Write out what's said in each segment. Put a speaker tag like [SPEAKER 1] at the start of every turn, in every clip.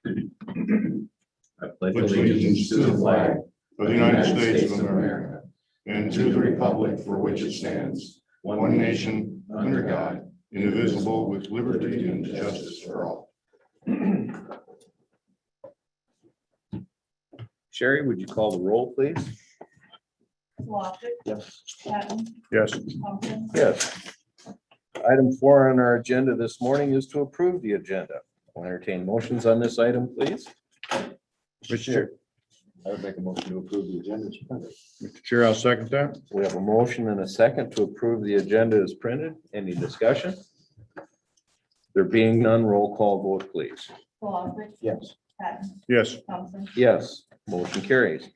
[SPEAKER 1] I pledge allegiance to the flag of the United States of America and to the republic for which it stands, one nation, under God, indivisible, with liberty and justice for all.
[SPEAKER 2] Sherry, would you call the roll, please?
[SPEAKER 3] Walker.
[SPEAKER 2] Yes.
[SPEAKER 3] Patton.
[SPEAKER 1] Yes.
[SPEAKER 3] Holton.
[SPEAKER 2] Yes. Item 4 on our agenda this morning is to approve the agenda. I'll entertain motions on this item, please.
[SPEAKER 4] Mr. Chair, I would make a motion to approve the agenda as printed.
[SPEAKER 1] Mr. Chair, I'll second that.
[SPEAKER 2] We have a motion and a second to approve the agenda as printed. Any discussion? There being none, roll call vote, please.
[SPEAKER 3] Walker.
[SPEAKER 4] Yes.
[SPEAKER 3] Patton.
[SPEAKER 1] Yes.
[SPEAKER 3] Thompson.
[SPEAKER 2] Yes, motion carries.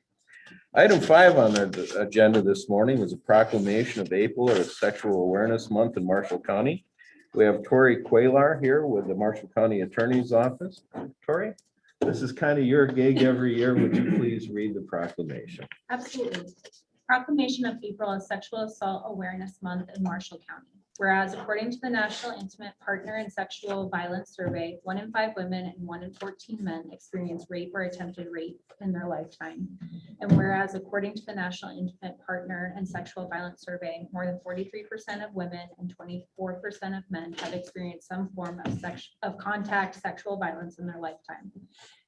[SPEAKER 2] Item 5 on the agenda this morning is a proclamation of April as Sexual Awareness Month in Marshall County. We have Tori Quaylar here with the Marshall County Attorney's Office. Tori, this is kind of your gig every year. Would you please read the proclamation?
[SPEAKER 5] Absolutely. Proclamation of April as Sexual Assault Awareness Month in Marshall County. Whereas according to the National Intimate Partner and Sexual Violence Survey, 1 in 5 women and 1 in 14 men experience rape or attempted rape in their lifetime. And whereas according to the National Intimate Partner and Sexual Violence Survey, more than 43% of women and 24% of men have experienced some form of contact sexual violence in their lifetime.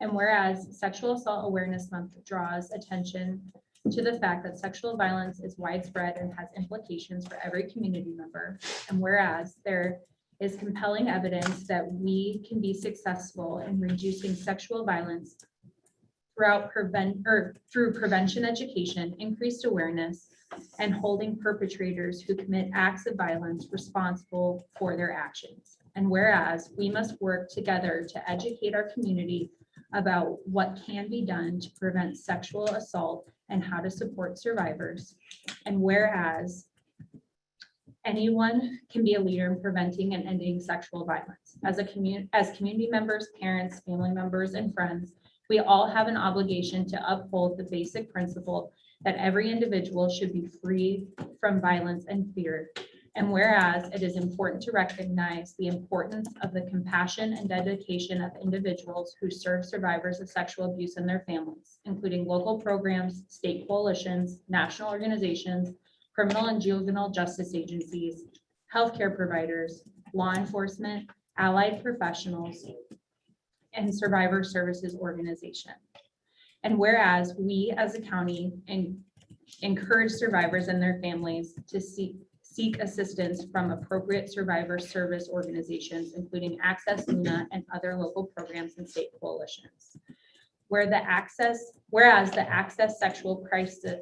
[SPEAKER 5] And whereas Sexual Assault Awareness Month draws attention to the fact that sexual violence is widespread and has implications for every community member. And whereas there is compelling evidence that we can be successful in reducing sexual violence through prevention education, increased awareness, and holding perpetrators who commit acts of violence responsible for their actions. And whereas we must work together to educate our community about what can be done to prevent sexual assault and how to support survivors. And whereas anyone can be a leader in preventing and ending sexual violence. As community members, parents, family members, and friends, we all have an obligation to uphold the basic principle that every individual should be free from violence and fear. And whereas it is important to recognize the importance of the compassion and dedication of individuals who serve survivors of sexual abuse and their families, including local programs, state coalitions, national organizations, criminal and juvenile justice agencies, healthcare providers, law enforcement, allied professionals, and survivor services organization. And whereas we as a county encourage survivors and their families to seek assistance from appropriate survivor service organizations, including Access Luna and other local programs and state coalitions. Whereas the Access Sexual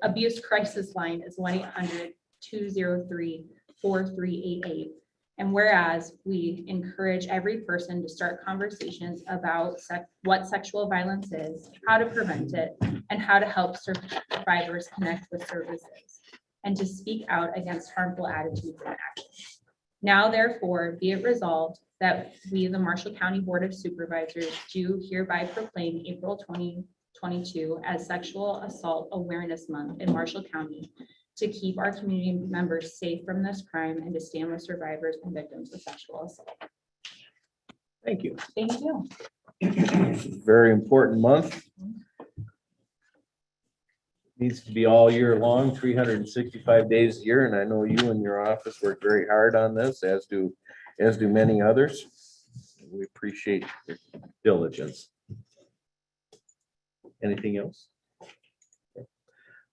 [SPEAKER 5] Abuse Crisis Line is 1-800-203-4388. And whereas we encourage every person to start conversations about what sexual violence is, how to prevent it, and how to help survivors connect with services, and to speak out against harmful attitudes and actions. Now, therefore, be it resolved that we, the Marshall County Board of Supervisors, do hereby proclaim April 2022 as Sexual Assault Awareness Month in Marshall County to keep our community members safe from this crime and to stand with survivors and victims of sexual assault.
[SPEAKER 2] Thank you.
[SPEAKER 5] Thank you.
[SPEAKER 2] Very important month. Needs to be all year long, 365 days a year, and I know you and your office work very hard on this, as do many others. We appreciate your diligence. Anything else?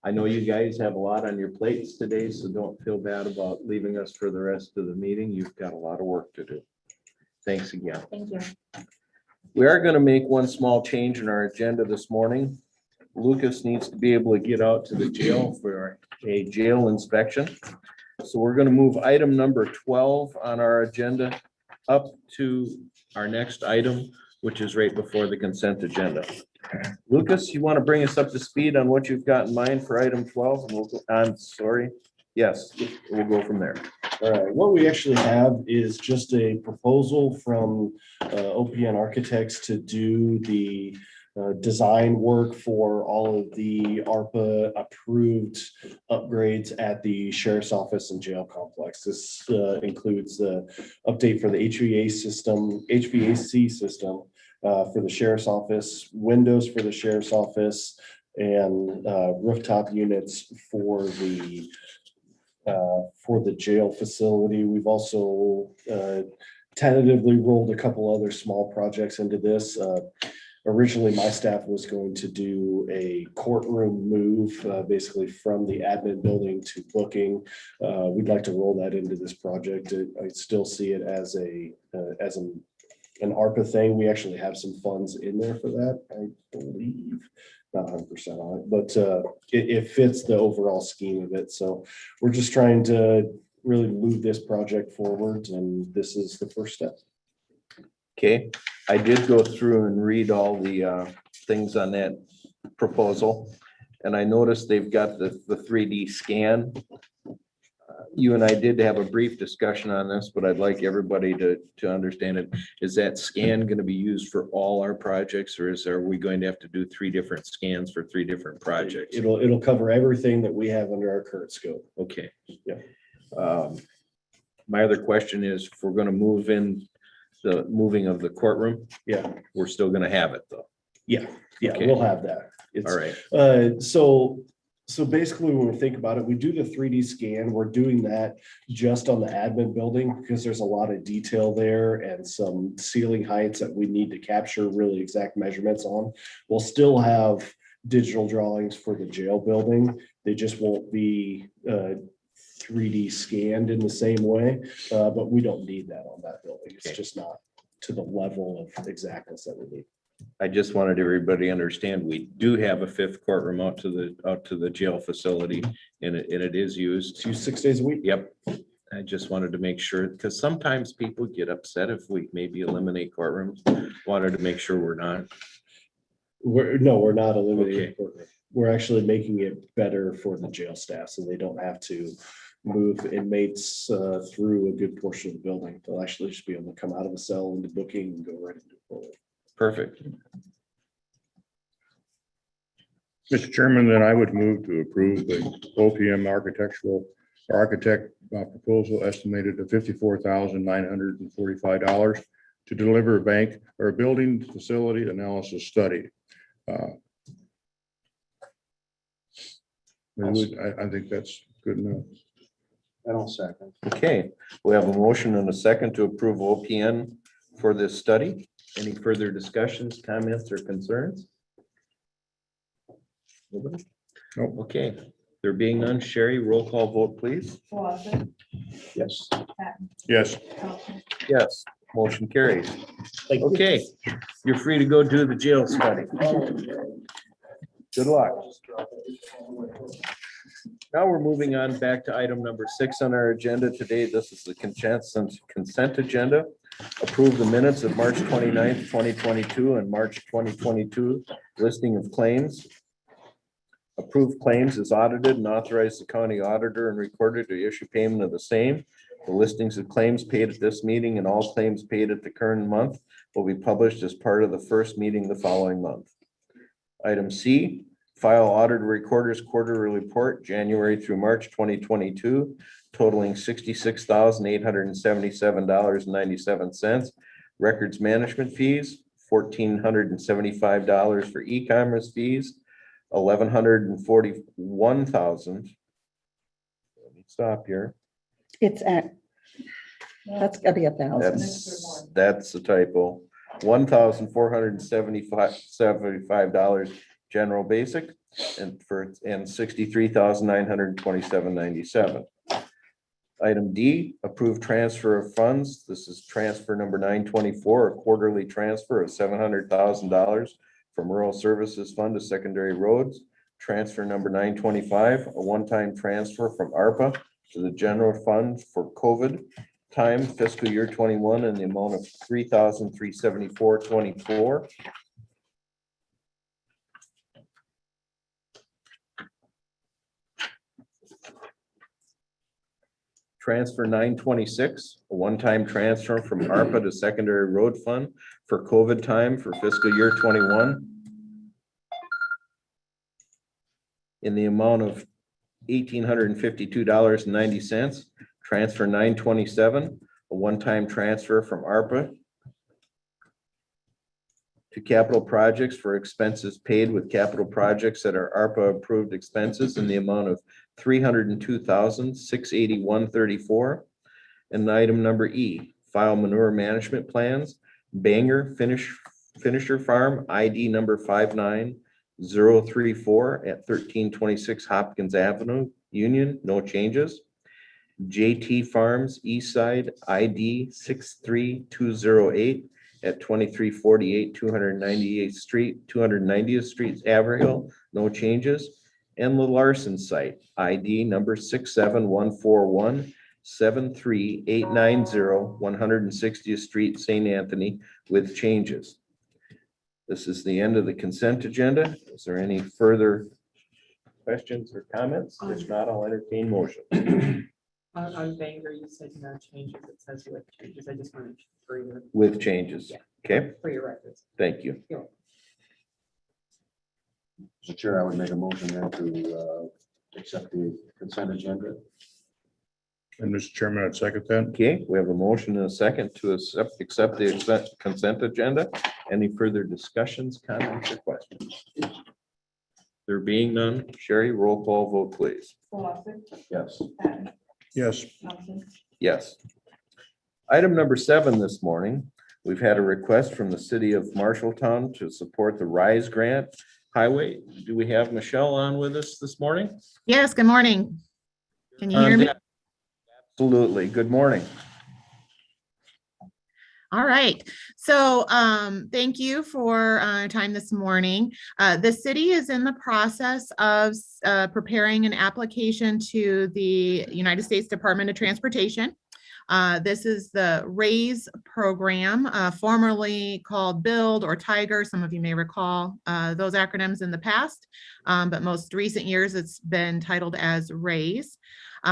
[SPEAKER 2] I know you guys have a lot on your plates today, so don't feel bad about leaving us for the rest of the meeting. You've got a lot of work to do. Thanks again.
[SPEAKER 5] Thank you.
[SPEAKER 2] We are going to make one small change in our agenda this morning. Lucas needs to be able to get out to the jail for a jail inspection. So we're going to move item number 12 on our agenda up to our next item, which is right before the consent agenda. Lucas, you want to bring us up to speed on what you've got in mind for item 12? And we'll go, I'm sorry. Yes, we'll go from there.
[SPEAKER 4] All right, what we actually have is just a proposal from OPN Architects to do the design work for all of the ARPA approved upgrades at the sheriff's office and jail complex. This includes the update for the HVAC system, for the sheriff's office, windows for the sheriff's office, and rooftop units for the jail facility. We've also tentatively rolled a couple other small projects into this. Originally, my staff was going to do a courtroom move, basically from the admin building to booking. We'd like to roll that into this project. I still see it as an ARPA thing. We actually have some funds in there for that, I believe. Not 100% on it, but it fits the overall scheme of it. So we're just trying to really move this project forward, and this is the first step.
[SPEAKER 2] Okay, I did go through and read all the things on that proposal, and I noticed they've got the 3D scan. You and I did have a brief discussion on this, but I'd like everybody to understand it. Is that scan going to be used for all our projects, or are we going to have to do 3 different scans for 3 different projects?
[SPEAKER 4] It'll cover everything that we have under our current scope.
[SPEAKER 2] Okay.
[SPEAKER 4] Yeah.
[SPEAKER 2] My other question is, if we're going to move in the moving of the courtroom,
[SPEAKER 4] Yeah,
[SPEAKER 2] we're still going to have it though.
[SPEAKER 4] yeah,
[SPEAKER 2] Okay.
[SPEAKER 4] we'll have that. It's,
[SPEAKER 2] All right.
[SPEAKER 4] So basically, when we think about it, we do the 3D scan. We're doing that just on the admin building because there's a lot of detail there and some ceiling heights that we need to capture really exact measurements on. We'll still have digital drawings for the jail building. They just won't be 3D scanned in the same way, but we don't need that on that building. It's
[SPEAKER 2] Okay.
[SPEAKER 4] just not to the level of exactness that we need.
[SPEAKER 2] I just wanted everybody to understand, we do have a 5th courtroom out to the jail facility, and it is used.
[SPEAKER 4] It's used 6 days a week.
[SPEAKER 2] Yep. I just wanted to make sure, because sometimes people get upset if we maybe eliminate courtrooms. Wanted to make sure we're not.
[SPEAKER 4] We're not eliminating
[SPEAKER 2] Okay.
[SPEAKER 4] the courtroom. We're actually making it better for the jail staff, so they don't have to move inmates through a good portion of the building. They'll actually just be able to come out of a cell into booking and go right into court.
[SPEAKER 2] Perfect.
[SPEAKER 1] Mr. Chairman, then I would move to approve the OPM architect proposal estimated at $54,945 to deliver a bank or a building facility analysis study. I think that's good enough.
[SPEAKER 4] And I'll second.
[SPEAKER 2] Okay, we have a motion and a second to approve OPN for this study. Any further discussions, comments, or concerns? Nobody?
[SPEAKER 1] Nope.
[SPEAKER 2] Okay, there being none, Sherry, roll call vote, please.
[SPEAKER 3] Slosson,
[SPEAKER 2] Yes.
[SPEAKER 3] Patton,
[SPEAKER 1] Yes.
[SPEAKER 3] Melton.
[SPEAKER 2] Yes, motion carries. Okay, you're free to go do the jail study. Good luck. Now we're moving on back to item number 6 on our agenda today. This is the consent agenda. Approve the minutes of March 29th, 2022 and March 2022 listing of claims. Approved claims is audited and authorize the county auditor and recorder to issue payment of the same. The listings of claims paid at this meeting and all claims paid at the current month will be published as part of the first meeting the following month. Item C, file auditor recorder's quarterly report, January through March 2022, totaling $66,877.97. Records management fees, $1,475 for e-commerce fees, $1,141,000. Let me stop here.
[SPEAKER 6] It's at, that's gotta be 1,000.
[SPEAKER 2] That's the typo. $1,475 general basic and $63,927.97. Item D, approved transfer of funds. This is transfer number 924, a quarterly transfer of $700,000 from rural services fund to secondary roads. Transfer number 925, a one-time transfer from ARPA to the general fund for COVID time fiscal year 21 in the amount of $3,374.24. Transfer 926, a one-time transfer from ARPA to secondary road fund for COVID time for fiscal year 21 in the amount of $1,852.90. Transfer 927, a one-time transfer from ARPA to capital projects for expenses paid with capital projects that are ARPA approved expenses in the amount of $302,681.34. And item number E, file manure management plans, Banger Finisher Farm, ID number 59034 at 1326 Hopkins Avenue, Union, no changes. JT Farms, East Side, ID 63208 at 2348 290th Street, Haverhill, no changes. And the Larson site, ID number 67141 73890 160th Street, St. Anthony, with changes. This is the end of the consent agenda. Is there any further questions or comments? If not, I'll entertain motion.
[SPEAKER 7] On Bangor, you said no changes. It says with changes. I just wanted to for your,
[SPEAKER 2] With changes. Okay,
[SPEAKER 7] for your records.
[SPEAKER 2] thank you.
[SPEAKER 8] Mr. Chair, I would make a motion then to accept the consent agenda.
[SPEAKER 1] And Mr. Chairman, I'd second that.
[SPEAKER 2] Okay, we have a motion and a second to accept the consent agenda. Any further discussions, comments, or questions? There being none, Sherry, roll call vote, please.
[SPEAKER 3] Slosson,
[SPEAKER 8] Yes.
[SPEAKER 3] Patton,
[SPEAKER 1] Yes.
[SPEAKER 3] Thompson,
[SPEAKER 2] Yes. Item number 7 this morning, we've had a request from the city of Marshalltown to support the RISE grant highway. Do we have Michelle on with us this morning?
[SPEAKER 9] Yes, good morning. Can you hear me?
[SPEAKER 2] Absolutely. Good morning.
[SPEAKER 9] All right. So thank you for time this morning. The city is in the process of preparing an application to the United States Department of Transportation. This is the RAISE program, formerly called BUILD or TIGER. Some of you may recall those acronyms in the past, but most recent years it's been titled as RAISE.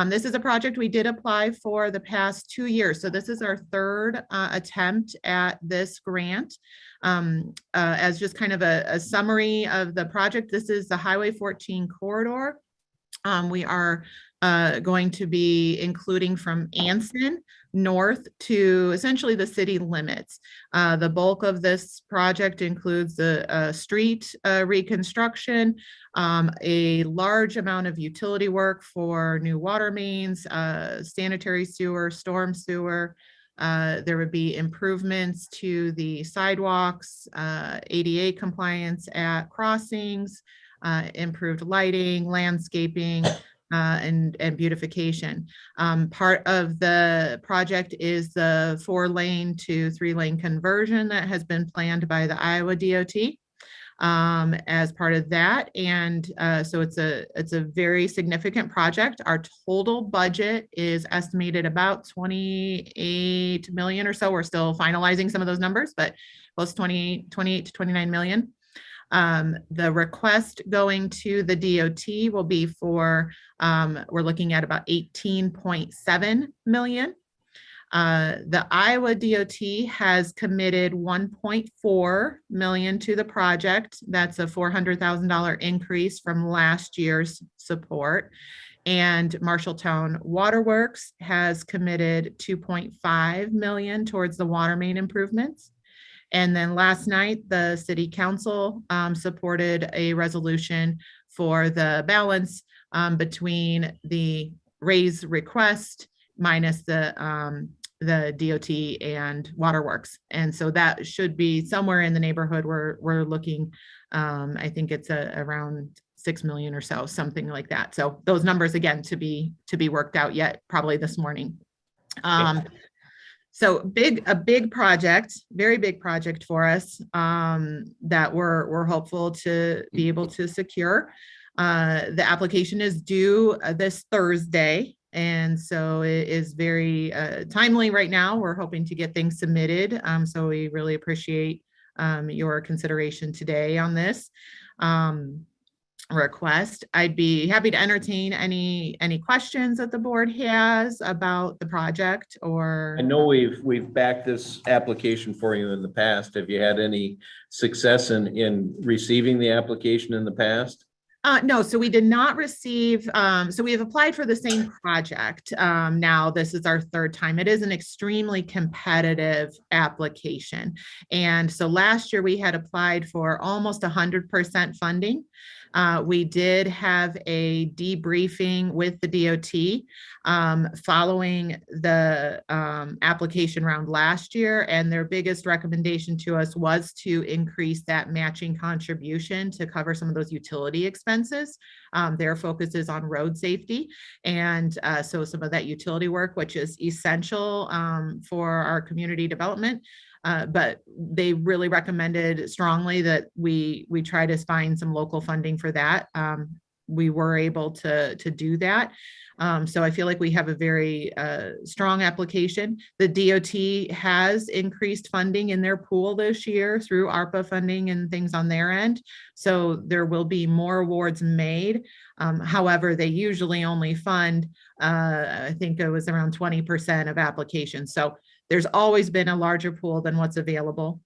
[SPEAKER 9] This is a project we did apply for the past 2 years. So this is our third attempt at this grant. As just kind of a summary of the project, this is the Highway 14 corridor. We are going to be including from Anson north to essentially the city limits. The bulk of this project includes the street reconstruction, a large amount of utility work for new water mains, sanitary sewer, storm sewer. There would be improvements to the sidewalks, ADA compliance at crossings, improved lighting, landscaping, and beautification. Part of the project is the 4-lane to 3-lane conversion that has been planned by the Iowa DOT as part of that. And so it's a very significant project. Our total budget is estimated about 28 million or so. We're still finalizing some of those numbers, but close 28 to 29 million. The request going to the DOT will be for, we're looking at about 18.7 million. The Iowa DOT has committed 1.4 million to the project. That's a $400,000 increase from last year's support. And Marshalltown Waterworks has committed 2.5 million towards the water main improvements. And then last night, the city council supported a resolution for the balance between the RAISE request minus the DOT and waterworks. And so that should be somewhere in the neighborhood where we're looking. I think it's around 6 million or so, something like that. So those numbers again to be worked out yet, probably this morning. So a big project, very big project for us that we're hopeful to be able to secure. The application is due this Thursday. And so it is very timely right now. We're hoping to get things submitted. So we really appreciate your consideration today on this request. I'd be happy to entertain any questions that the board has about the project or.
[SPEAKER 2] I know we've backed this application for you in the past. Have you had any success in receiving the application in the past?
[SPEAKER 9] No, so we did not receive, so we have applied for the same project. Now this is our third time. It is an extremely competitive application. And so last year we had applied for almost 100% funding. We did have a debriefing with the DOT following the application round last year. And their biggest recommendation to us was to increase that matching contribution to cover some of those utility expenses. Their focus is on road safety. And so some of that utility work, which is essential for our community development. But they really recommended strongly that we try to find some local funding for that. We were able to do that. So I feel like we have a very strong application. The DOT has increased funding in their pool this year through ARPA funding and things on their end. So there will be more awards made. However, they usually only fund, I think it was around 20% of applications. So there's always been a larger pool than what's available.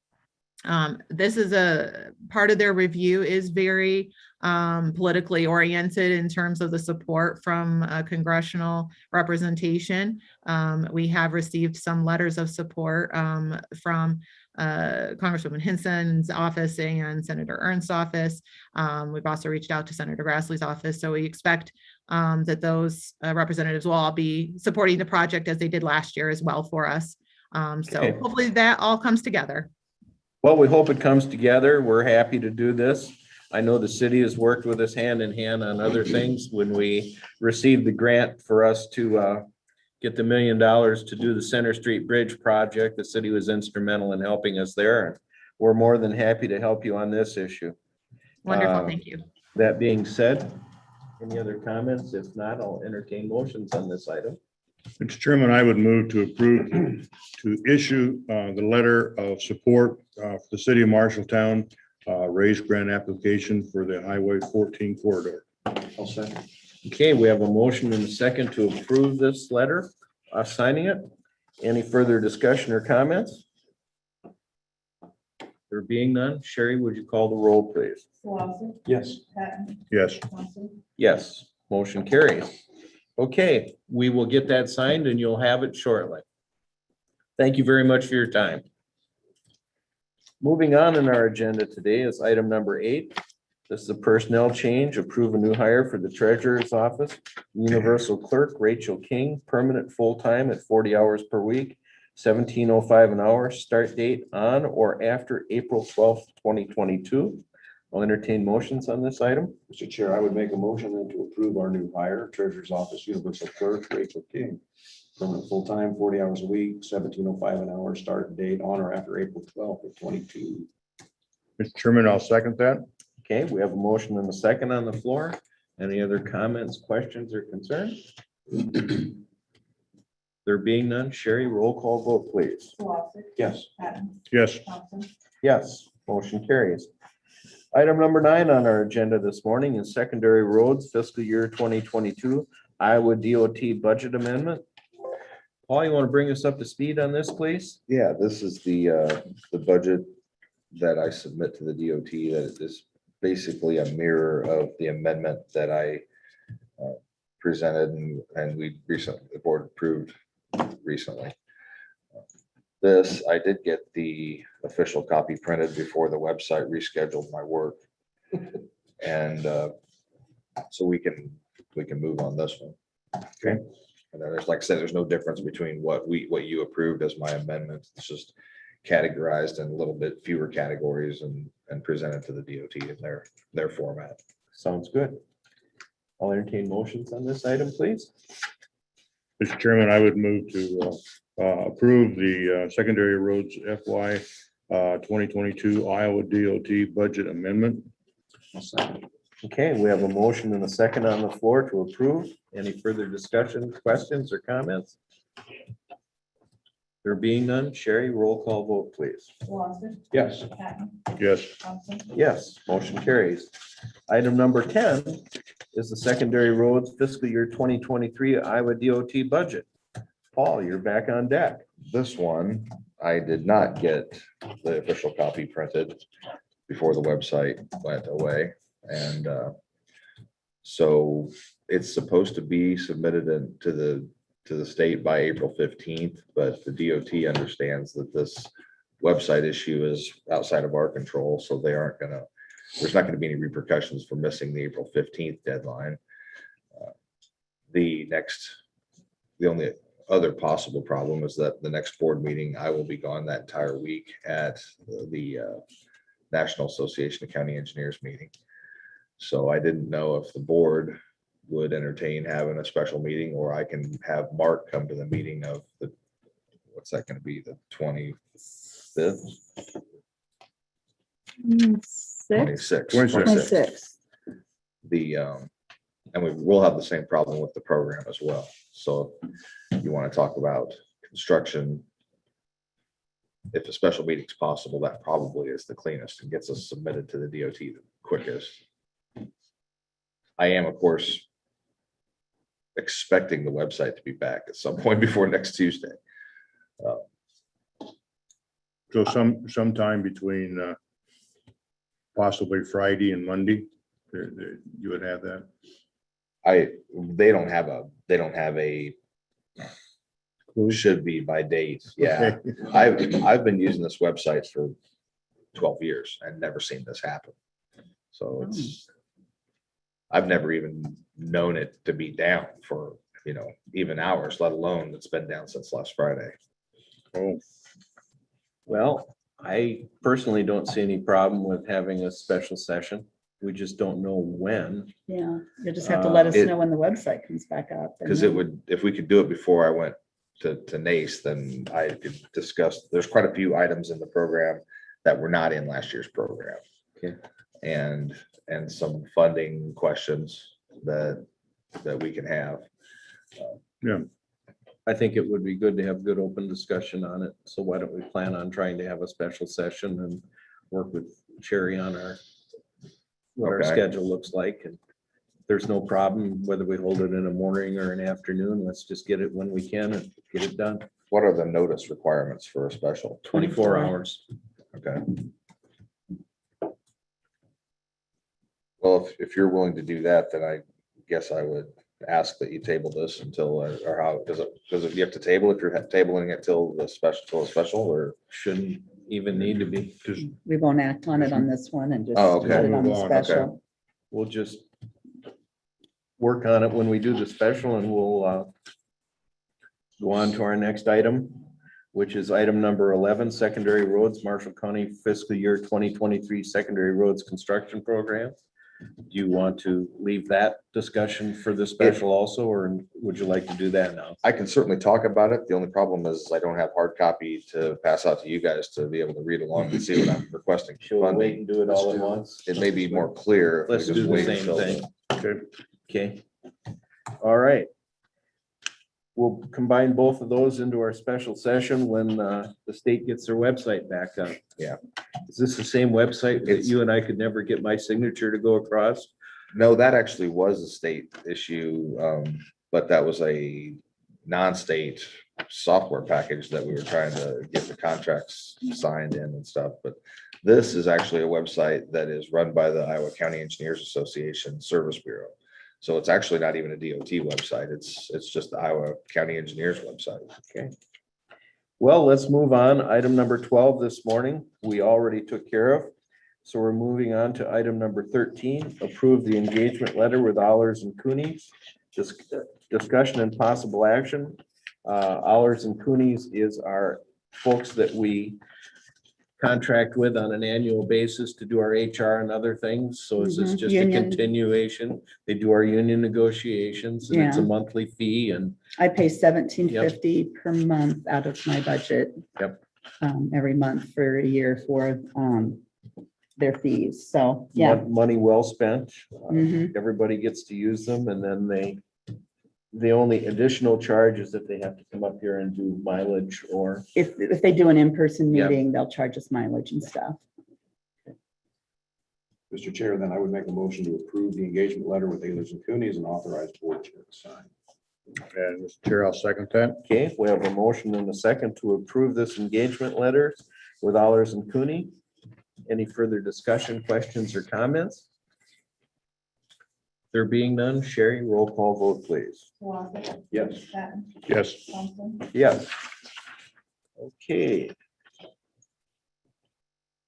[SPEAKER 9] This is a part of their review is very politically oriented in terms of the support from congressional representation. We have received some letters of support from Congresswoman Hinson's office and Senator Ernst's office. We've also reached out to Senator Grassley's office. So we expect that those representatives will all be supporting the project as they did last year as well for us. So
[SPEAKER 2] Okay.
[SPEAKER 9] hopefully that all comes together.
[SPEAKER 2] Well, we hope it comes together. We're happy to do this. I know the city has worked with us hand in hand on other things. When we received the grant for us to get the $1 million to do the Center Street Bridge project, the city was instrumental in helping us there. And we're more than happy to help you on this issue.
[SPEAKER 9] Wonderful, thank you.
[SPEAKER 2] That being said, any other comments? If not, I'll entertain motions on this item.
[SPEAKER 1] Mr. Chairman, I would move to approve to issue the letter of support for the city of Marshalltown raised grant application for the Highway 14 corridor.
[SPEAKER 8] I'll second.
[SPEAKER 2] Okay, we have a motion and a second to approve this letter, signing it. Any further discussion or comments? There being none, Sherry, would you call the roll, please?
[SPEAKER 3] Slosson,
[SPEAKER 8] Yes.
[SPEAKER 3] Patton,
[SPEAKER 1] Yes.
[SPEAKER 3] Thompson,
[SPEAKER 2] Yes, motion carries. Okay, we will get that signed and you'll have it shortly. Thank you very much for your time. Moving on in our agenda today is item number 8. This is a personnel change, approve a new hire for the treasurer's office, universal clerk Rachel King, permanent full-time at 40 hours per week, $17.05 an hour, start date on or after April 12th, 2022. I'll entertain motions on this item.
[SPEAKER 8] Mr. Chair, I would make a motion then to approve our new hire, treasurer's office, universal clerk Rachel King. Permanent full-time, 40 hours a week, $17.05 an hour, start date on or after April 12th of 22.
[SPEAKER 1] Mr. Chairman, I'll second that.
[SPEAKER 2] Okay, we have a motion and a second on the floor. Any other comments, questions, or concerns? There being none, Sherry, roll call vote, please.
[SPEAKER 3] Slosson,
[SPEAKER 8] Yes.
[SPEAKER 3] Patton,
[SPEAKER 1] Yes.
[SPEAKER 3] Thompson,
[SPEAKER 2] Yes, motion carries. Item number 9 on our agenda this morning is secondary roads fiscal year 2022 Iowa DOT budget amendment. Paul, you want to bring us up to speed on this, please?
[SPEAKER 10] Yeah, this is the budget that I submit to the DOT that is basically a mirror of the amendment that I presented and we recently, the board approved recently. This, I did get the official copy printed before the website rescheduled my work. And so we can move on this one.
[SPEAKER 2] Okay.
[SPEAKER 10] And then there's, like I said, there's no difference between what you approved as my amendment. It's just categorized in a little bit fewer categories and presented to the DOT in their format.
[SPEAKER 2] Sounds good. I'll entertain motions on this item, please.
[SPEAKER 1] Mr. Chairman, I would move to approve the secondary roads FY 2022 Iowa DOT budget amendment.
[SPEAKER 8] I'll second.
[SPEAKER 2] Okay, we have a motion and a second on the floor to approve. Any further discussion, questions, or comments? There being none, Sherry, roll call vote, please.
[SPEAKER 3] Slosson,
[SPEAKER 8] Yes.
[SPEAKER 3] Patton,
[SPEAKER 1] Yes.
[SPEAKER 3] Thompson,
[SPEAKER 2] Yes, motion carries. Item number 10 is the secondary roads fiscal year 2023 Iowa DOT budget. Paul, you're back on deck.
[SPEAKER 10] This one, I did not get the official copy printed before the website went away. And So it's supposed to be submitted to the state by April 15th, but the DOT understands that this website issue is outside of our control, so they aren't gonna, there's not gonna be any repercussions for missing the April 15th deadline. The only other possible problem is that the next board meeting, I will be gone that entire week at the National Association of County Engineers meeting. So I didn't know if the board would entertain having a special meeting, or I can have Mark come to the meeting of the, what's that gonna be, the 25th? 26th.
[SPEAKER 6] 26.
[SPEAKER 10] The, and we will have the same problem with the program as well. So if you want to talk about construction, if a special meeting is possible, that probably is the cleanest and gets us submitted to the DOT the quickest. I am, of course, expecting the website to be back at some point before next Tuesday.
[SPEAKER 1] So sometime between possibly Friday and Monday, you would have that.
[SPEAKER 10] They don't have a should be by date. Yeah.
[SPEAKER 1] Okay.
[SPEAKER 10] I've been using this website for 12 years and never seen this happen. So I've never even known it to be down for, even hours, let alone it's been down since last Friday.
[SPEAKER 1] Oh,
[SPEAKER 2] Well, I personally don't see any problem with having a special session. We just don't know when.
[SPEAKER 6] Yeah, you just have to let us
[SPEAKER 10] It-
[SPEAKER 6] know when the website comes back up. and
[SPEAKER 10] Because
[SPEAKER 6] then-
[SPEAKER 10] it would, if we could do it before I went to NACE, then I could discuss, there's quite a few items in the program that were not in last year's program.
[SPEAKER 2] Okay.
[SPEAKER 10] And some funding questions that we can have.
[SPEAKER 2] I think it would be good to have good open discussion on it. So why don't we plan on trying to have a special session and work with Sherry on what our
[SPEAKER 10] Okay.
[SPEAKER 2] schedule looks like, and there's no problem whether we hold it in a morning or an afternoon. Let's just get it when we can and get it done.
[SPEAKER 10] What are the notice requirements for a special?
[SPEAKER 2] 24 hours.
[SPEAKER 10] Okay. Well, if you're willing to do that, then I guess I would ask that you table this until, or how, does it, you have to table if you're tabling it till the special, or?
[SPEAKER 2] Shouldn't even need to be.
[SPEAKER 1] just
[SPEAKER 6] We won't act on it on this one and just
[SPEAKER 10] Oh,
[SPEAKER 6] put
[SPEAKER 10] okay.
[SPEAKER 6] it on the
[SPEAKER 1] Move on, okay.
[SPEAKER 6] special.
[SPEAKER 2] We'll just work on it when we do the special, and we'll go on to our next item, which is item number 11, secondary roads, Marshall County fiscal year 2023 secondary roads construction program. Do you want to leave that discussion for the special also, or would you like to do that now?
[SPEAKER 10] I can certainly talk about it. The only problem is I don't have hard copy to pass out to you guys to be able to read along and see what I'm requesting.
[SPEAKER 2] Shall we wait
[SPEAKER 10] funding.
[SPEAKER 2] and do it all at once?
[SPEAKER 10] It may be more clear. if we
[SPEAKER 2] Let's
[SPEAKER 10] just
[SPEAKER 2] do the
[SPEAKER 10] wait
[SPEAKER 2] same
[SPEAKER 10] until
[SPEAKER 2] thing.
[SPEAKER 1] okay.
[SPEAKER 2] Okay. All right. We'll combine both of those into our special session when the state gets their website back up.
[SPEAKER 10] Yeah.
[SPEAKER 2] Is this the same website that
[SPEAKER 10] It's-
[SPEAKER 2] you and I could never get my signature to go across?
[SPEAKER 10] No, that actually was a state issue, but that was a non-state software package that we were trying to get the contracts signed in and stuff. But this is actually a website that is run by the Iowa County Engineers Association Service Bureau. So it's actually not even a DOT website. It's just the Iowa County Engineers website.
[SPEAKER 2] Okay. Well, let's move on. Item number 12 this morning, we already took care of. So we're moving on to item number 13, approve the engagement letter with Allers and Cooney's. Discussion and possible action. Allers and Cooney's is our folks that we contract with on an annual basis to do our HR and other things. So it's just a
[SPEAKER 6] Union.
[SPEAKER 2] continuation. They do our union negotiations, and it's a
[SPEAKER 6] Yeah.
[SPEAKER 2] monthly fee, and
[SPEAKER 6] I pay $17.50 per month out of my budget.
[SPEAKER 2] Yep.
[SPEAKER 6] Every month for a year for their fees. So, yeah.
[SPEAKER 2] money well spent.
[SPEAKER 6] Mhm.
[SPEAKER 2] Everybody gets to use them, and then the only additional charge is that they have to come up here and do mileage or,
[SPEAKER 6] If they do an in-person
[SPEAKER 2] Yeah.
[SPEAKER 6] meeting, they'll charge us mileage and stuff.
[SPEAKER 8] Mr. Chair, then I would make a motion to approve the engagement letter with Ayers and Cooney's and authorize board chair to sign.
[SPEAKER 1] And Mr. Chair, I'll second that.
[SPEAKER 2] okay, we have a motion and a second to approve this engagement letter with Allers and Cooney. Any further discussion, questions, or comments? If There being none, Sherry, roll call vote, please.
[SPEAKER 3] Wassick,
[SPEAKER 8] Yes.
[SPEAKER 3] Patton,
[SPEAKER 1] Yes.
[SPEAKER 3] Thompson,
[SPEAKER 2] Yes. Okay.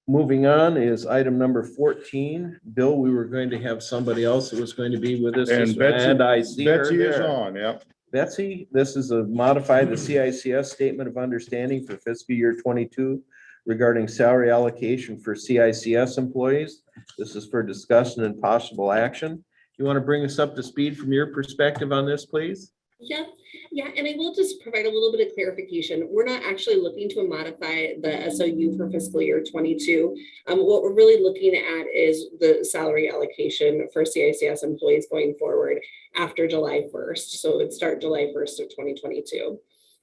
[SPEAKER 2] Moving on is item number 14. Bill, we were going to have somebody else that was going to be with us.
[SPEAKER 1] And Betsy,
[SPEAKER 2] And I see her
[SPEAKER 1] Betsy is
[SPEAKER 2] there.
[SPEAKER 1] on, yeah.
[SPEAKER 2] Betsy, this is a modify the CICS statement of understanding for fiscal year 22 regarding salary allocation for CICS employees. This is for discussion and possible action. You want to bring us up to speed from your perspective on this, please?
[SPEAKER 11] Yeah, and I will just provide a little bit of clarification. We're not actually looking to modify the SOU for fiscal year 22. What we're really looking at is the salary allocation for CICS employees going forward after July 1st. So it would start July 1st of 2022.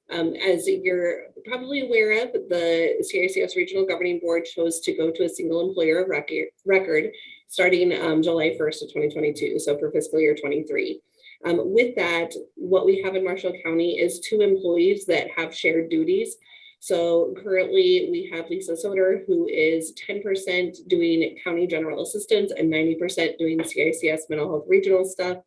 [SPEAKER 11] As you're probably aware of, the CICS Regional Governing Board chose to go to a single employer of record starting July 1st of 2022, so for fiscal year 23. With that, what we have in Marshall County is 2 employees that have shared duties. So currently we have Lisa Soder, who is 10% doing county general assistance and 90% doing CICS mental health regional stuff.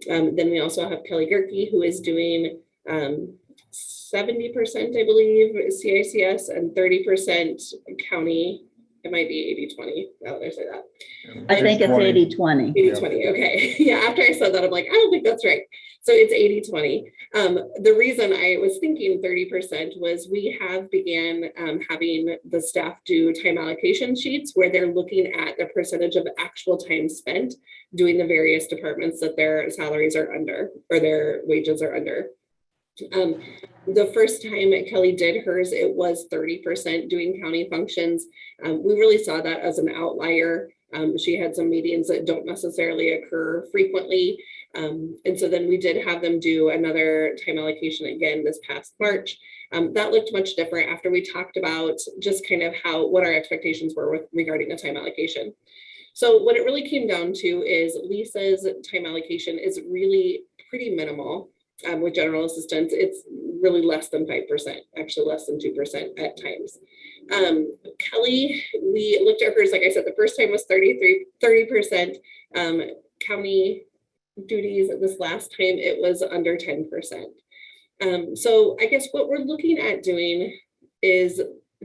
[SPEAKER 11] Then we also have Kelly Gerke, who is doing 70%, I believe, CICS and 30% county. It might be 80-20. Now that I say that.
[SPEAKER 6] I think it's 80-20.
[SPEAKER 11] 80-20. Okay. Yeah. After I said that, I'm like, I don't think that's right. So it's 80-20. The reason I was thinking 30% was we have began having the staff do time allocation sheets where they're looking at the percentage of actual time spent doing the various departments that their salaries are under or their wages are under. The first time Kelly did hers, it was 30% doing county functions. We really saw that as an outlier. She had some meetings that don't necessarily occur frequently. And so then we did have them do another time allocation again this past March. That looked much different after we talked about just kind of what our expectations were regarding the time allocation. So what it really came down to is Lisa's time allocation is really pretty minimal. With general assistance, it's really less than 5%, actually less than 2% at times. Kelly, we looked at hers, like I said, the first time was 30% county duties. This last time it was under 10%. So I guess what we're looking at doing is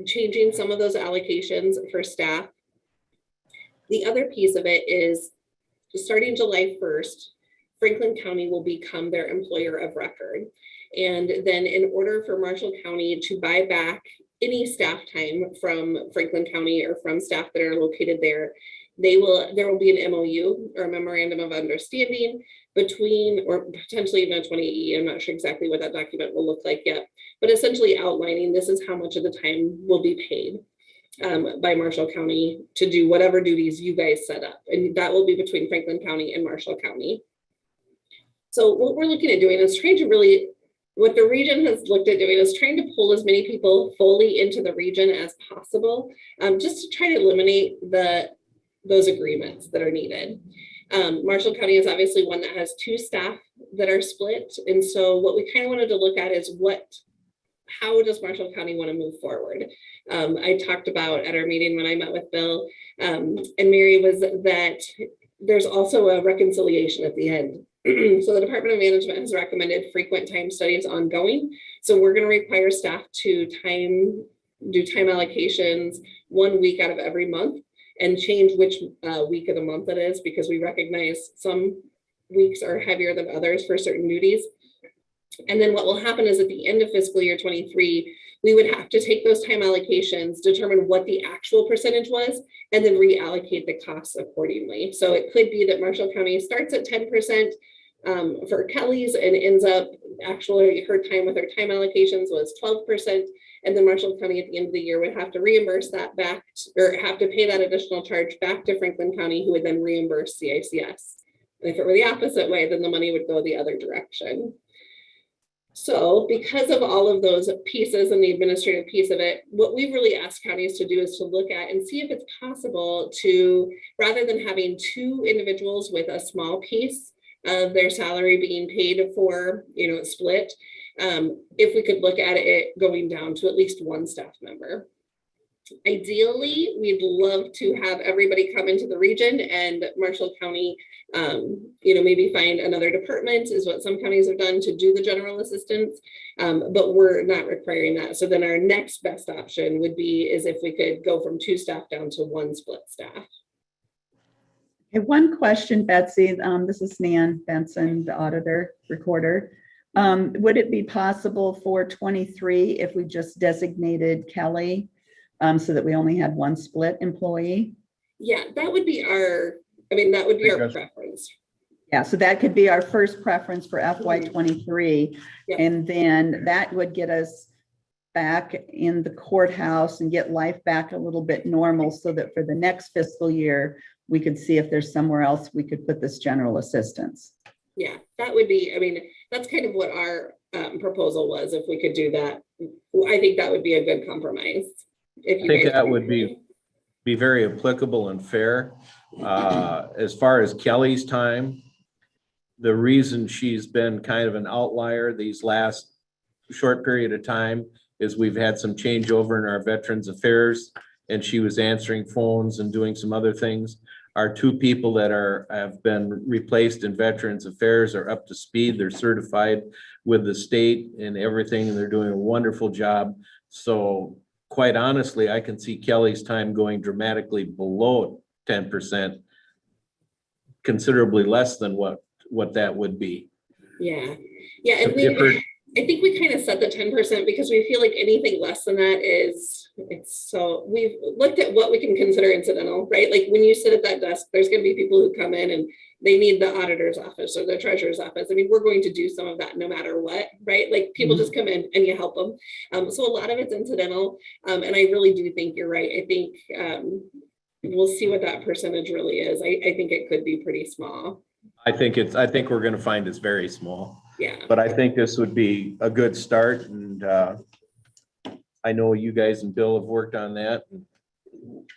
[SPEAKER 11] changing some of those allocations for staff. The other piece of it is starting July 1st, Franklin County will become their employer of record. And then in order for Marshall County to buy back any staff time from Franklin County or from staff that are located there, there will be an MOU or a memorandum of understanding between, or potentially even a 20E. I'm not sure exactly what that document will look like yet, but essentially outlining this is how much of the time will be paid by Marshall County to do whatever duties you guys set up. And that will be between Franklin County and Marshall County. So what we're looking at doing is trying to really, what the region has looked at doing is trying to pull as many people fully into the region as possible, just to try to eliminate those agreements that are needed. Marshall County is obviously one that has 2 staff that are split. And so what we kind of wanted to look at is how does Marshall County want to move forward? I talked about at our meeting when I met with Bill and Mary was that there's also a reconciliation at the end. So the Department of Management has recommended frequent time studies ongoing. So we're going to require staff to do time allocations 1 week out of every month and change which week of the month it is, because we recognize some weeks are heavier than others for certain duties. And then what will happen is at the end of fiscal year 23, we would have to take those time allocations, determine what the actual percentage was, and then reallocate the costs accordingly. So it could be that Marshall County starts at 10% for Kelly's and ends up actually her time with her time allocations was 12%. And then Marshall County at the end of the year would have to reimburse that back or have to pay that additional charge back to Franklin County, who would then reimburse CICS. And if it were the opposite way, then the money would go the other direction. So because of all of those pieces and the administrative piece of it, what we really ask counties to do is to look at and see if it's possible to, rather than having 2 individuals with a small piece of their salary being paid for, split, if we could look at it going down to at least 1 staff member. Ideally, we'd love to have everybody come into the region and Marshall County, maybe find another department is what some counties have done to do the general assistance. But we're not requiring that. So then our next best option would be is if we could go from 2 staff down to 1 split staff.
[SPEAKER 6] Okay, one question, Betsy. This is Nan Benson, the auditor recorder. Would it be possible for 23 if we just designated Kelly so that we only had 1 split employee?
[SPEAKER 11] Yeah, that would be our preference.
[SPEAKER 6] Yeah, so that could be our first preference for FY23.
[SPEAKER 11] Yeah.
[SPEAKER 6] And then that would get us back in the courthouse and get life back a little bit normal so that for the next fiscal year, we could see if there's somewhere else we could put this general assistance.
[SPEAKER 11] Yeah, that would be, that's kind of what our proposal was. If we could do that, I think that would be a good compromise.
[SPEAKER 2] I think that would be very applicable and fair. As far as Kelly's time, the reason she's been kind of an outlier these last short period of time is we've had some changeover in our Veterans Affairs, and she was answering phones and doing some other things. Our 2 people that have been replaced in Veterans Affairs are up to speed. They're certified with the state and everything, and they're doing a wonderful job. So quite honestly, I can see Kelly's time going dramatically below 10%, considerably less than what that would be.
[SPEAKER 11] Yeah. And I think we kind of set the 10% because we feel like anything less than that so we've looked at what we can consider incidental, right? Like when you sit at that desk, there's going to be people who come in and they need the auditor's office or the treasurer's office. We're going to do some of that no matter what, right? Like people just come in and you help them. So a lot of it's incidental. And I really do think you're right. I think we'll see what that percentage really is. I think it could be pretty small.
[SPEAKER 2] I think we're going to find it's very small.
[SPEAKER 11] Yeah.
[SPEAKER 2] But I think this would be a good start, and I know you guys and Bill have worked on that.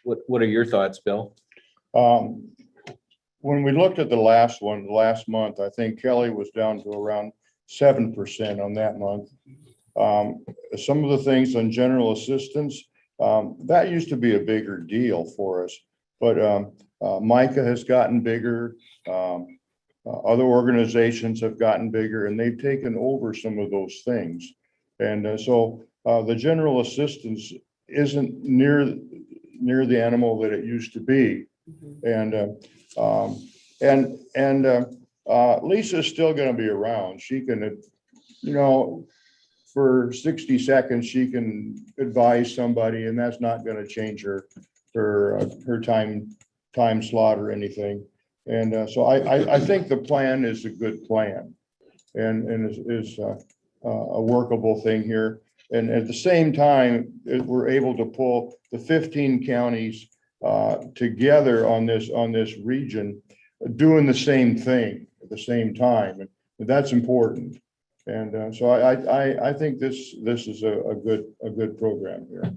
[SPEAKER 2] What are your thoughts, Bill?
[SPEAKER 1] When we looked at the last month, I think Kelly was down to around 7% on that month. Some of the things on general assistance, that used to be a bigger deal for us, but Micah has gotten bigger. Other organizations have gotten bigger and they've taken over some of those things. And so the general assistance isn't near the animal that it used to be. And Lisa's still going to be around. She can, for 60 seconds, she can advise somebody, and that's not going to change her time slot or anything. And so I think the plan is a good plan and is a workable thing here. And at the same time, we're able to pull the 15 counties together on this region, doing the same thing at the same time. And that's important. And so I think this is a good program here.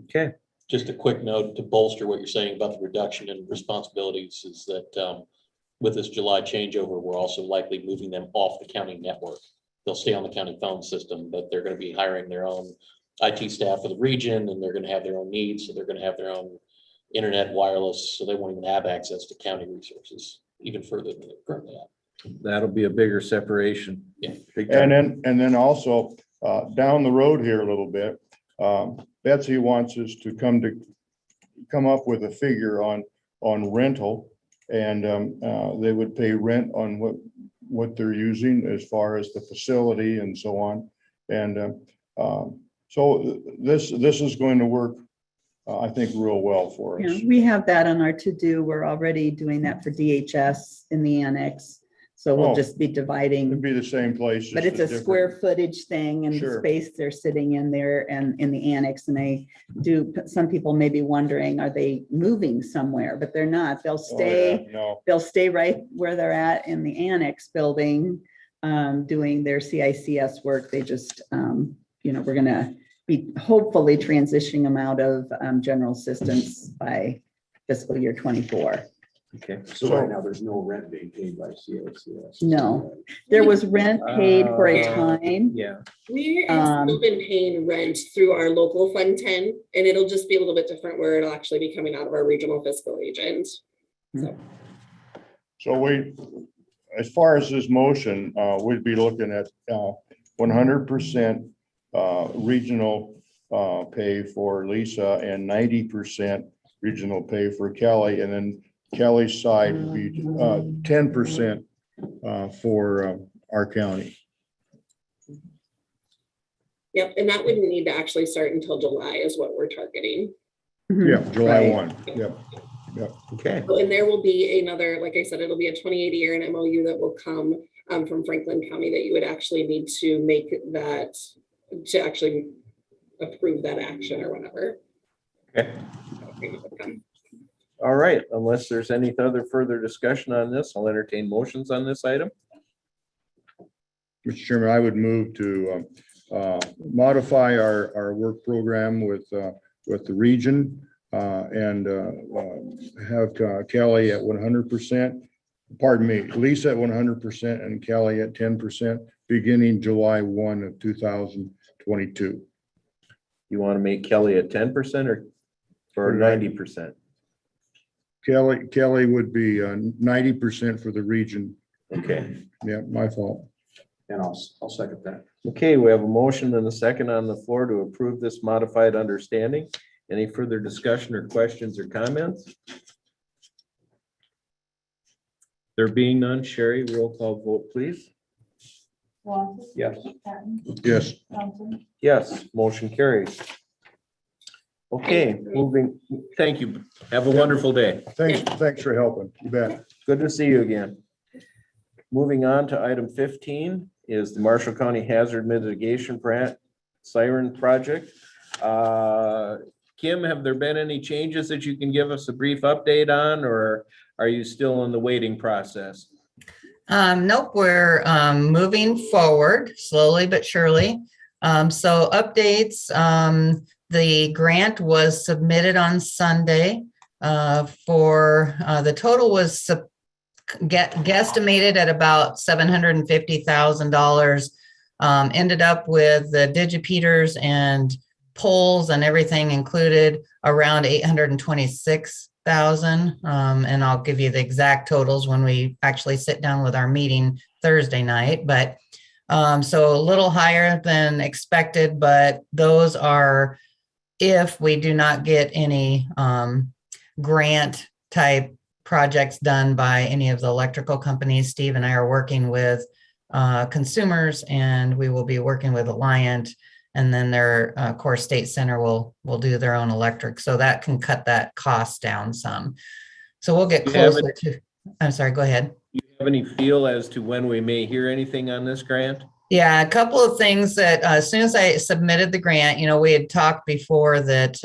[SPEAKER 2] Okay.
[SPEAKER 12] Just a quick note to bolster what you're saying about the reduction in responsibilities is that with this July changeover, we're also likely moving them off the county network. They'll stay on the county phone system, but they're going to be hiring their own IT staff for the region, and they're going to have their own needs. So they're going to have their own internet, wireless, so they won't even have access to county resources even further than they currently have.
[SPEAKER 2] That'll be a bigger separation.
[SPEAKER 12] Yeah.
[SPEAKER 1] And then also down the road here a little bit, Betsy wants us to come up with a figure on rental, and they would pay rent on what they're using as far as the facility and so on. And so this is going to work, I think, real well for us.
[SPEAKER 6] Yeah, we have that on our to-do. We're already doing that for DHS in the annex. So we'll just be dividing.
[SPEAKER 1] It'd be the same place.
[SPEAKER 6] But it's a square footage thing and the
[SPEAKER 1] Sure.
[SPEAKER 6] space they're sitting in there and in the annex. And some people may be wondering, are they moving somewhere? But they're not. They'll stay.
[SPEAKER 1] No.
[SPEAKER 6] They'll stay right where they're at in the annex building, doing their CICS work. They just, we're going to be hopefully transitioning them out of general assistance by fiscal year 24.
[SPEAKER 2] Okay.
[SPEAKER 8] So right now, there's no rent being paid by CACS.
[SPEAKER 6] No. There was rent paid for a
[SPEAKER 2] Uh,
[SPEAKER 6] time.
[SPEAKER 2] Yeah.
[SPEAKER 11] We have still been paying rent through our local Fund 10, and it'll just be a little bit different where it'll actually be coming out of our regional fiscal agent.
[SPEAKER 1] So we, as far as this motion, we'd be looking at 100% regional pay for Lisa and 90% regional pay for Kelly, and then Kelly's side would be 10% for our county.
[SPEAKER 11] Yep, and that wouldn't need to actually start until July is what we're targeting.
[SPEAKER 1] Yeah, July
[SPEAKER 6] Right.
[SPEAKER 1] 1. Yep.
[SPEAKER 2] Okay.
[SPEAKER 11] And there will be another, like I said, it'll be a 2080 or an MOU that will come from Franklin County that you would actually need to make that, to actually approve that action or whatever.
[SPEAKER 2] Okay. All right, unless there's any other further discussion on this, I'll entertain motions on this item.
[SPEAKER 1] Mr. Chairman, I would move to modify our work program with the region and have Kelly at 100%. Pardon me, Lisa at 100% and Kelly at 10%, beginning July 1 of 2022.
[SPEAKER 2] You want to make Kelly at 10% or 90%?
[SPEAKER 1] Kelly would be 90% for the region.
[SPEAKER 2] Okay.
[SPEAKER 1] Yeah, my fault.
[SPEAKER 8] And I'll second that.
[SPEAKER 2] Okay, we have a motion and a second on the floor to approve this modified understanding. Any further discussion or questions or comments? There being none, Sherry, roll call vote, please.
[SPEAKER 3] Walton.
[SPEAKER 2] Yes.
[SPEAKER 3] Patton.
[SPEAKER 1] Yes.
[SPEAKER 3] Johnson.
[SPEAKER 2] Yes, motion carries. Okay, moving, thank you. Have a wonderful day.
[SPEAKER 1] Thanks for helping. You bet.
[SPEAKER 2] Good to see you again. Moving on to item 15 is the Marshall County Hazard Mitigation Grant Siren project. Kim, have there been any changes that you can give us a brief update on, or are you still in the waiting process?
[SPEAKER 13] Nope, we're moving forward slowly but surely. So updates, the grant was submitted on Sunday for the total was guesstimated at about $750,000. Ended up with the digipeters and poles and everything included around 826,000. And I'll give you the exact totals when we actually sit down with our meeting Thursday night. But so a little higher than expected, but those are if we do not get any grant type projects done by any of the electrical companies. Steve and I are working with consumers, and we will be working with Alliant, and then their Core State Center will do their own electric. So that can cut that cost down some. So we'll get closer to, I'm sorry, go ahead.
[SPEAKER 2] Do you have any feel as to when we may hear anything on this grant?
[SPEAKER 13] Yeah, a couple of things that as soon as I submitted the grant, we had talked before that,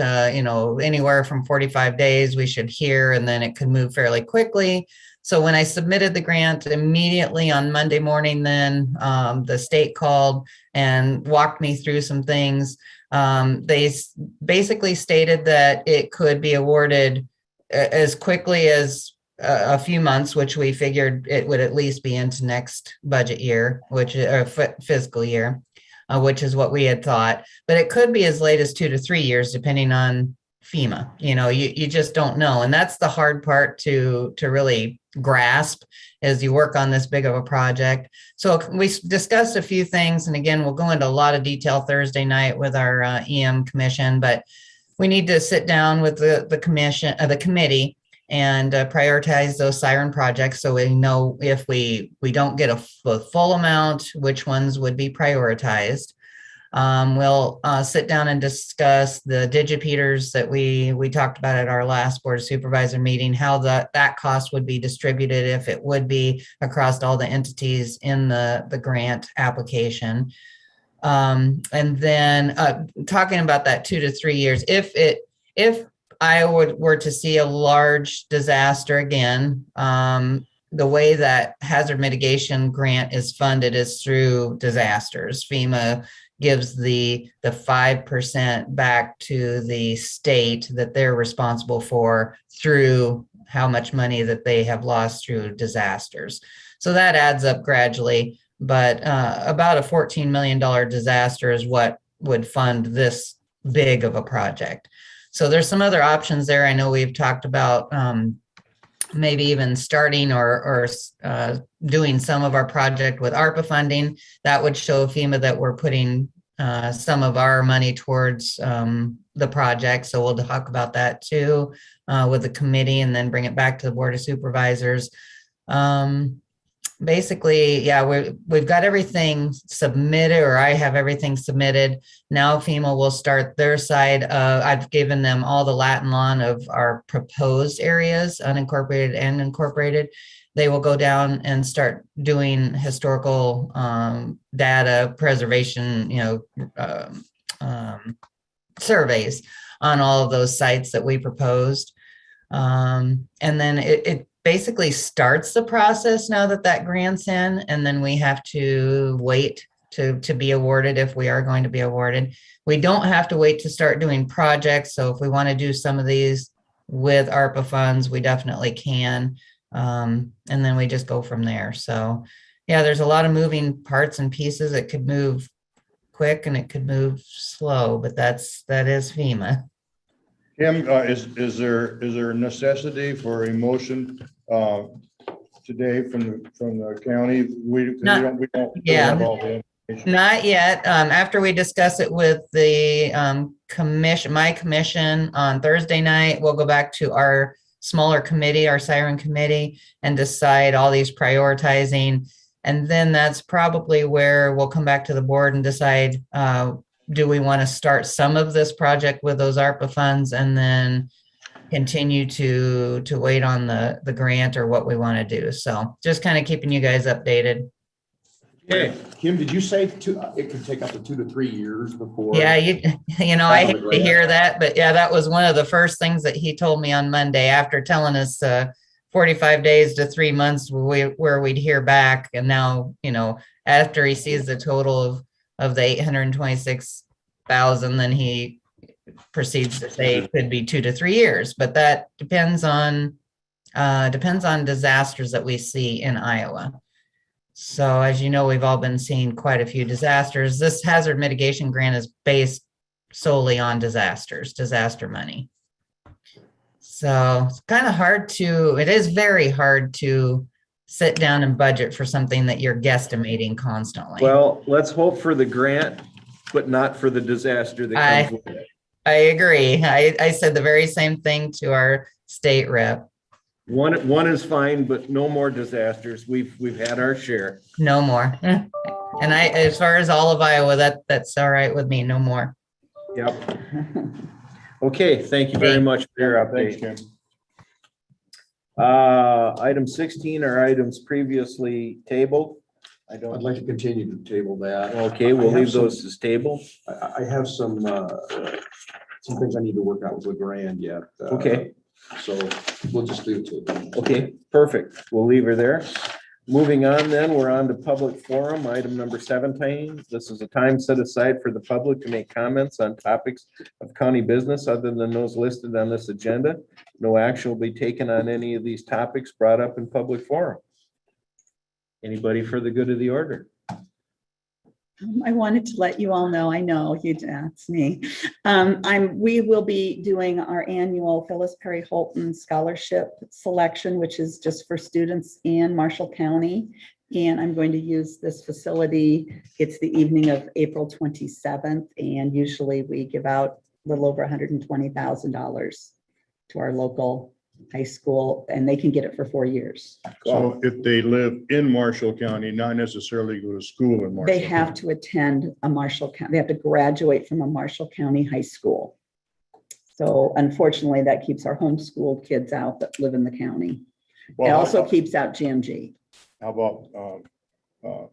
[SPEAKER 13] anywhere from 45 days we should hear, and then it could move fairly quickly. So when I submitted the grant immediately on Monday morning, then the state called and walked me through some things. They basically stated that it could be awarded as quickly as a few months, which we figured it would at least be into next budget year, which fiscal year, which is what we had thought. But it could be as late as 2 to 3 years, depending on FEMA. You just don't know. And that's the hard part to really grasp as you work on this big of a project. So we discussed a few things. And again, we'll go into a lot of detail Thursday night with our EM commission, but we need to sit down with the committee and prioritize those Siren projects so we know if we don't get a full amount, which ones would be prioritized. We'll sit down and discuss the digipeters that we talked about at our last Board of Supervisor meeting, how that cost would be distributed if it would be across all the entities in the grant application. And then talking about that 2 to 3 years, if I were to see a large disaster again, the way that hazard mitigation grant is funded is through disasters. FEMA gives the 5% back to the state that they're responsible for through how much money that they have lost through disasters. So that adds up gradually, but about a $14 million disaster is what would fund this big of a project. So there's some other options there. I know we've talked about maybe even starting or doing some of our project with ARPA funding. That would show FEMA that we're putting some of our money towards the project. So we'll talk about that too with the committee and then bring it back to the Board of Supervisors. Basically, yeah, we've got everything submitted, or I have everything submitted. Now FEMA will start their side. I've given them all the lat and lon of our proposed areas, unincorporated and incorporated. They will go down and start doing historical data preservation, surveys on all of those sites that we proposed. And then it basically starts the process now that grant's in, and then we have to wait to be awarded if we are going to be awarded. We don't have to wait to start doing projects. So if we want to do some of these with ARPA funds, we definitely can. And then we just go from there. So yeah, there's a lot of moving parts and pieces. It could move quick and it could move slow, but that is FEMA.
[SPEAKER 1] Kim, is there a necessity for a motion today from the county? We don't have all the information.
[SPEAKER 13] Not yet. After we discuss it with the my commission on Thursday night, we'll go back to our smaller committee, our Siren committee, and decide all these prioritizing. And then that's probably where we'll come back to the board and decide, do we want to start some of this project with those ARPA funds and then continue to wait on the grant, or what we want to do. So just kind of keeping you guys updated.
[SPEAKER 8] Okay, Kim, did you say it could take up to 2 to 3 years before?
[SPEAKER 13] Yeah, I hate to hear that, but yeah, that was one of the first things that he told me on Monday after telling us 45 days to 3 months where we'd hear back. And now, after he sees the total of the 826,000, then he proceeds to say it could be 2 to 3 years, but that depends on disasters that we see in Iowa. So as you know, we've all been seeing quite a few disasters. This hazard mitigation grant is based solely on disaster money. So it's kind of it is very hard to sit down and budget for something that you're guesstimating constantly.
[SPEAKER 2] Well, let's hope for the grant, but not for the disaster that comes with it.
[SPEAKER 13] I agree. I said the very same thing to our state rep.
[SPEAKER 2] One is fine, but no more disasters. We've had our share.
[SPEAKER 13] No more. And as far as all of Iowa, that's all right with me. No more.
[SPEAKER 2] Yep. Okay, thank you very much for your update.
[SPEAKER 1] Thanks, Kim.
[SPEAKER 2] Item 16 are items previously tabled.
[SPEAKER 8] I'd like to continue to table that.
[SPEAKER 2] Okay, we'll leave those as table.
[SPEAKER 8] I have some things I need to work out with the grant yet.
[SPEAKER 2] Okay.
[SPEAKER 8] So we'll just leave it to.
[SPEAKER 2] Okay, perfect. We'll leave her there. Moving on then, we're on to public forum, item number 17. This is a time set aside for the public to make comments on topics of county business other than those listed on this agenda. No action will be taken on any of these topics brought up in public forum. Anybody for the good of the order?
[SPEAKER 6] I wanted to let you all know, I know it's me. We will be doing our annual Phyllis Holton Scholarship Selection, which is just for students in Marshall County. And I'm going to use this facility. It's the evening of April 27th. And usually we give out a little over $120,000 to our local high school, and they can get it for 4 years.
[SPEAKER 1] So if they live in Marshall County, not necessarily go to school in Marshall.
[SPEAKER 6] They have to attend a Marshall County, they have to graduate from a Marshall County high school. So unfortunately, that keeps our homeschooled kids out that live in the county. It also keeps out GMG.
[SPEAKER 1] How about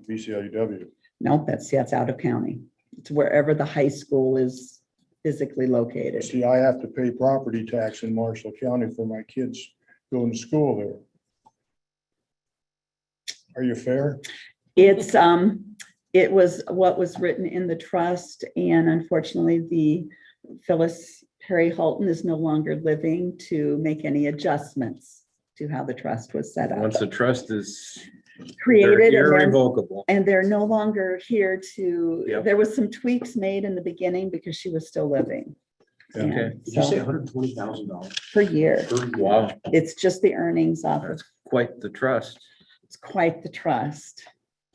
[SPEAKER 1] BCLUW?
[SPEAKER 6] No, that's out of county. It's wherever the high school is physically located.
[SPEAKER 1] See, I have to pay property tax in Marshall County for my kids going to school there. Are you fair?
[SPEAKER 6] It was what was written in the trust, and unfortunately, the Phyllis Holton is no longer living to make any adjustments. to how the trust was set up.
[SPEAKER 2] Once the trust is, they're
[SPEAKER 6] Created and they're,
[SPEAKER 2] irrevocable.
[SPEAKER 6] and they're no longer here to,
[SPEAKER 2] Yep.
[SPEAKER 6] there was some tweaks made in the beginning because she was still living.
[SPEAKER 2] Okay.
[SPEAKER 6] And
[SPEAKER 8] Did you say
[SPEAKER 6] so
[SPEAKER 8] $120,000?
[SPEAKER 6] per year,
[SPEAKER 2] Wow,
[SPEAKER 6] it's just the earnings off of,
[SPEAKER 2] that's quite the trust,
[SPEAKER 6] it's quite the trust.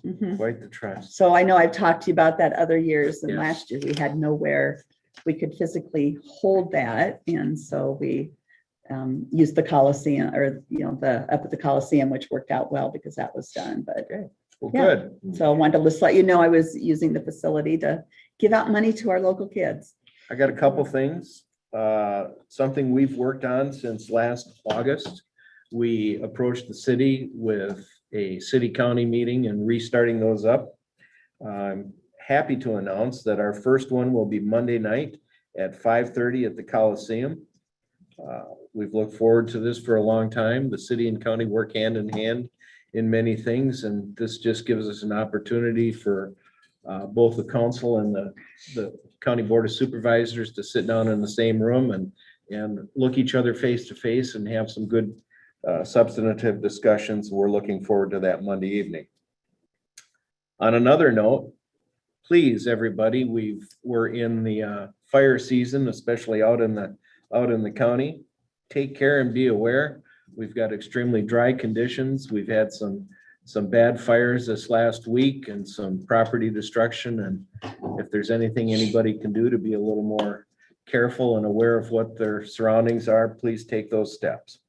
[SPEAKER 6] Mhm.
[SPEAKER 2] quite the trust.
[SPEAKER 6] So I know I've talked to you about that other years, and
[SPEAKER 2] Yes.
[SPEAKER 6] last year we had nowhere we could physically hold that, and so we used the Coliseum, or, up at the Coliseum, which worked out well because that was done, but
[SPEAKER 2] Well,
[SPEAKER 6] Yeah.
[SPEAKER 2] good.
[SPEAKER 6] so I wanted to just let you know I was using the facility to give out money to our local kids.
[SPEAKER 2] I got a couple things. Something we've worked on since last August. We approached the city with a city-county meeting and restarting those up. I'm happy to announce that our first one will be Monday night at 5:30 at the Coliseum. We've looked forward to this for a long time. The city and county work hand in hand in many things, and this just gives us an opportunity for both the council and the county board of supervisors to sit down in the same room and look each other face to face and have some good substantive discussions. We're looking forward to that Monday evening. On another note, please, everybody, we're in the fire season, especially out in the county. Take care and be aware. We've got extremely dry conditions. We've had some bad fires this last week and some property destruction. And if there's anything anybody can do to be a little more careful and aware of what their surroundings are, please take those steps.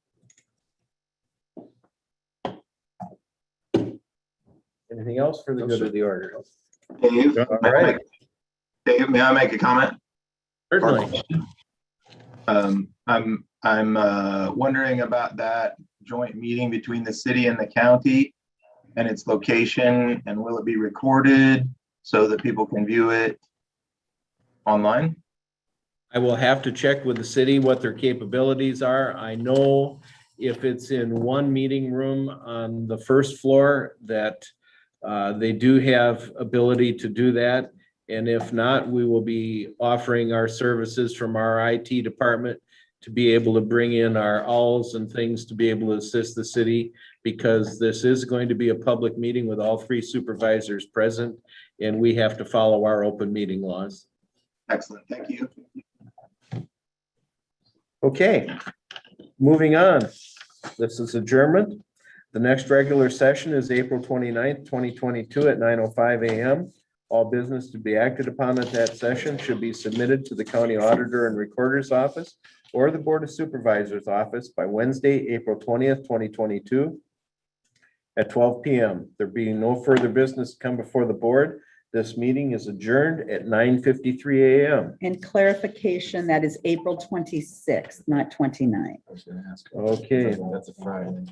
[SPEAKER 2] Anything else for the good of the order?
[SPEAKER 14] Dave,
[SPEAKER 2] All right,
[SPEAKER 14] may I make a comment?
[SPEAKER 2] certainly.
[SPEAKER 14] I'm wondering about that joint meeting between the city and the county and its location, and will it be recorded so that people can view it online?
[SPEAKER 2] I will have to check with the city what their capabilities are. I know if it's in one meeting room on the first floor that they do have ability to do that. And if not, we will be offering our services from our IT department to be able to bring in our owls and things to be able to assist the city, because this is going to be a public meeting with all three supervisors present, and we have to follow our open meeting laws.
[SPEAKER 14] Excellent, thank you.
[SPEAKER 2] Okay, moving on. This is adjournment. The next regular session is April 29th, 2022 at 9:05 a.m. All business to be acted upon at that session should be submitted to the county auditor and recorder's office or the board of supervisors office by Wednesday, April 20th, 2022 at 12 p.m. There being no further business to come before the board, this meeting is adjourned at 9:53 a.m.
[SPEAKER 6] And clarification, that is April 26th, not 29th.
[SPEAKER 15] I was gonna ask.
[SPEAKER 2] Okay.
[SPEAKER 15] That's a Friday.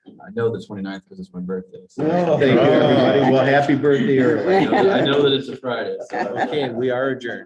[SPEAKER 15] I know the 29th because it's my birthday. so-
[SPEAKER 2] Thank you, everybody. Well, happy birthday early.
[SPEAKER 15] I know that it's a Friday. so-
[SPEAKER 2] Okay, we are adjourned.